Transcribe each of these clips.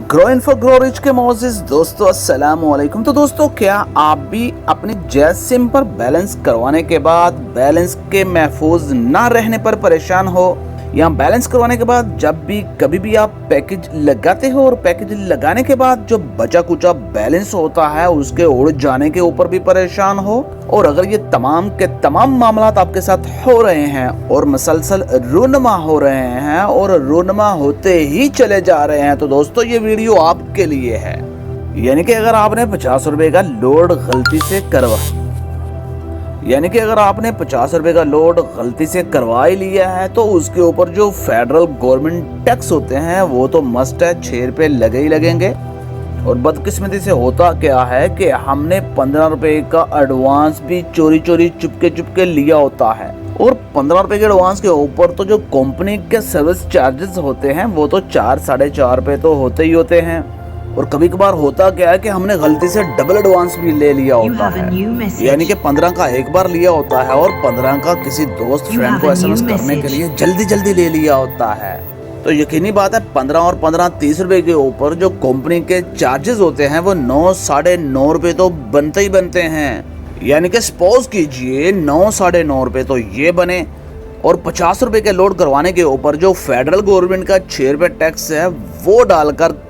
Grow info grow rich के Moses दोस्तों अस्सलाम वालेकुम। तो दोस्तों, क्या आप भी अपनी जैज सिम पर बैलेंस करवाने के बाद बैलेंस के महफूज ना रहने पर परेशान हो, या बैलेंस करवाने के बाद जब भी कभी भी आप पैकेज लगाते हो और पैकेज लगाने के बाद जो बचा कुचा बैलेंस होता है उसके उड़ जाने के ऊपर भी परेशान हो? और अगर ये तमाम के तमाम मामलात आपके साथ हो रहे हैं और मसलसल रूनमा हो रहे हैं और रूनमा होते ही चले जा रहे हैं, तो दोस्तों ये वीडियो आपके लिए है। यानी कि अगर आपने 50 रुपए का लोड गलती से करवा ही लिया है, तो उसके ऊपर जो फेडरल गवर्नमेंट टैक्स होते हैं वो तो मस्ट है 6 रुपए लगे ही लगेंगे। और बदकिस्मती से होता क्या है कि हमने 15 रुपए का एडवांस भी चोरी चोरी चुपके लिया होता है, और 15 रुपए के एडवांस के ऊपर तो जो कंपनी के सर्विस चार्जेस होते हैं वो तो 4-4.5 रुपए तो होते ही होते हैं। और कभी कभार होता क्या है कि हमने गलती से डबल एडवांस भी ले लिया होता है, यानी कि 15 का एक बार लिया होता है और 15 का किसी दोस्त फ्रेंड को एसएमएस करने के लिए जल्दी ले लिया होता है। तो यकीनी बात है 15 और 15 30 रुपए के ऊपर जो कंपनी के चार्जेस होते हैं वो 9-9.5 रुपए तो बनते ही बनते हैं। यानी कि सपोज कीजिए 9-9.5 रुपए तो ये बने, और 50 रुपए के लोड करवाने के ऊपर जो फेडरल गवर्नमेंट का 6 रुपए टैक्स है वो डालकर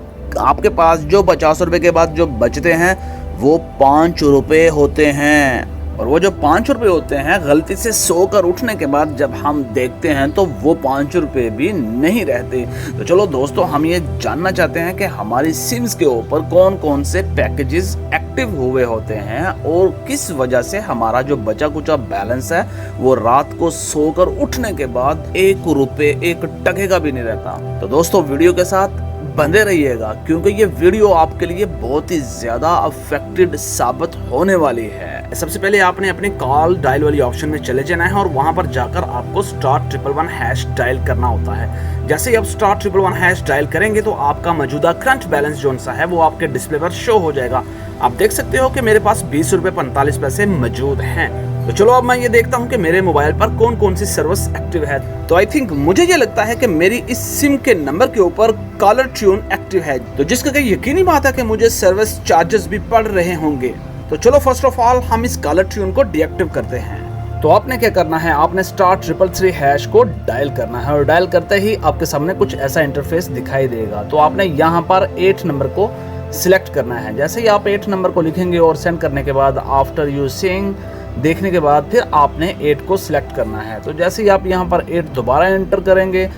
आपके पास जो 50 रुपए के बाद जो बचते हैं वो 5 रुपए होते हैं। और वो जो 5 रुपए होते हैं गलती से सोकर उठने के बाद जब हम देखते हैं तो वो 5 रुपए भी नहीं रहते। तो चलो दोस्तों, हम ये जानना चाहते हैं कि हमारी सिम्स के ऊपर कौन कौन से पैकेजेस एक्टिव हुए होते हैं और किस वजह से हमारा जो बचा कुचा बैलेंस है वो रात को सोकर उठने के बाद 1 रुपए 1 टके का भी नहीं रहता। तो दोस्तों वीडियो के साथ बंधे रहिएगा, क्योंकि ये वीडियो आपके लिए बहुत ही ज्यादा अफेक्टेड साबित होने वाली है। सबसे पहले आपने अपने कॉल डायल वाली ऑप्शन में चले जाना है और वहां पर जाकर आपको *111# डायल करना होता है। जैसे ही आप *111# डायल करेंगे तो आपका मौजूदा करंट बैलेंस जो सा है वो आपके डिस्प्ले पर शो हो जाएगा। आप देख सकते हो कि मेरे पास 20 रुपए 45 पैसे मौजूद हैं। तो चलो अब मैं ये देखता हूँ कि मेरे मोबाइल पर कौन कौन सी सर्विस एक्टिव है। तो आई थिंक मुझे ये लगता है कि मेरी इस सिम के नंबर के ऊपर कॉलर ट्यून एक्टिव है, तो जिसका कि यकीनी बात है कि मुझे सर्विस चार्जेस भी पड़ रहे होंगे। तो चलो फर्स्ट ऑफ ऑल हम इस कॉलर ट्यून को डीएक्टिव करते हैं। तो आपने क्या करना है, आपने *333# को डायल करना है, और डायल करते ही आपके सामने कुछ ऐसा इंटरफेस दिखाई देगा। तो आपने यहाँ पर 8 नंबर को सिलेक्ट करना है। जैसे ही आप 8 नंबर को लिखेंगे और सेंड करने के बाद आफ्टर यू सीइंग देखने के बाद फिर आपने 8 को सिलेक्ट करना है। तो जैसे ही आप यहाँ पर 8 दोबारा एंटर करेंगे,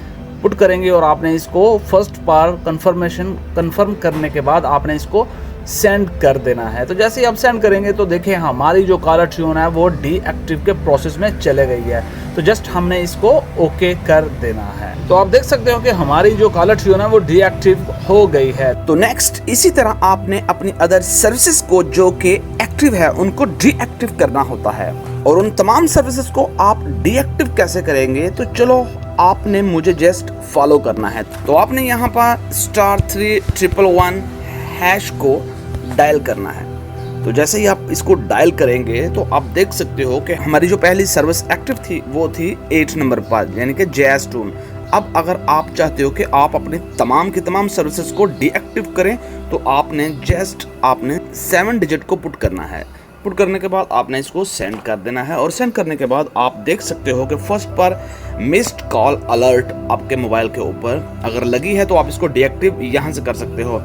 पुट करेंगे, और आपने इसको फर्स्ट बार कंफर्म करने के बाद आपने इसको सेंड कर देना है। तो जैसे ही आप सेंड करेंगे तो देखिए हमारी जो कॉलर ट्यून है वो डीएक्टिव के प्रोसेस में चले गई है। तो जस्ट हमने इसको ओके कर देना है। तो आप देख सकते हो कि हमारी जो कॉलर ट्यून है वो डीएक्टिव हो गई है। तो नेक्स्ट इसी तरह आपने अपनी अदर सर्विसेज को जो कि एक्टिव है उनको डीएक्टिव करना होता है। और उन तमाम सर्विसेज को आप डीएक्टिव कैसे करेंगे, तो चलो आपने मुझे जस्ट फॉलो करना है। तो आपने यहाँ पर *311# को डायल करना है। तो जैसे ही आप इसको डायल करेंगे तो आप देख सकते हो कि हमारी जो पहली सर्विस एक्टिव थी वो थी 8 नंबर पर, यानी कि जैज ट्यून। अब अगर आप चाहते हो कि आप अपने तमाम की तमाम सर्विसेज को डीएक्टिव करें तो आपने 7 डिजिट को पुट करना है। पुट करने के बाद आपने इसको सेंड कर देना है, और सेंड करने के बाद आप देख सकते हो कि फर्स्ट पर मिस्ड कॉल अलर्ट आपके मोबाइल के ऊपर अगर लगी है तो आप इसको डीएक्टिव यहाँ से कर सकते हो।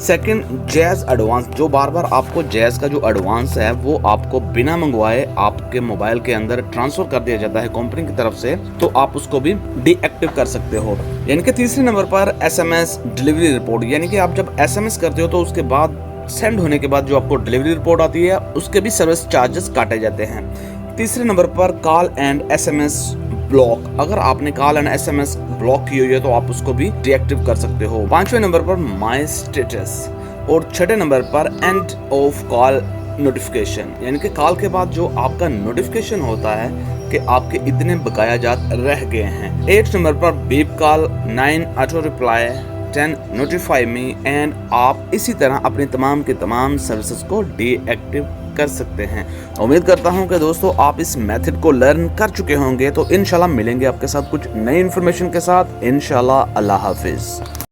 सेकंड, जैज एडवांस, जो बार बार आपको जैज का जो एडवांस है वो आपको बिना मंगवाए आपके मोबाइल के अंदर ट्रांसफर कर दिया जाता है कंपनी की तरफ से, तो आप उसको भी डीएक्टिव कर सकते हो। यानी कि तीसरे नंबर पर एसएमएस डिलीवरी रिपोर्ट, यानी कि आप जब एसएमएस करते हो तो उसके बाद सेंड होने के बाद जो आपको डिलीवरी रिपोर्ट आती है उसके भी सर्विस चार्जेस काटे जाते हैं। तीसरे नंबर पर कॉल एंड एसएमएस ब्लॉक, अगर आपने कॉल एंड एसएमएस ब्लॉक की हुई है तो आप उसको भी डीएक्टिव कर सकते हो। 5वें नंबर पर माय स्टेटस, और 6ठे नंबर पर एंड ऑफ कॉल नोटिफिकेशन, यानी कि कॉल के बाद जो आपका नोटिफिकेशन होता है कि आपके इतने बकाया जात रह गए हैं। 8 नंबर पर beep call, 9 auto reply, 10 notify me, and आप इसी तरह अपनी तमाम के तमाम सर्विसेज को डीएक्टिव कर सकते हैं। उम्मीद करता हूं कि दोस्तों आप इस मेथड को लर्न कर चुके होंगे। तो इंशाल्लाह मिलेंगे आपके साथ कुछ नई इन्फॉर्मेशन के साथ। इंशाल्लाह, अल्लाह हाफिज।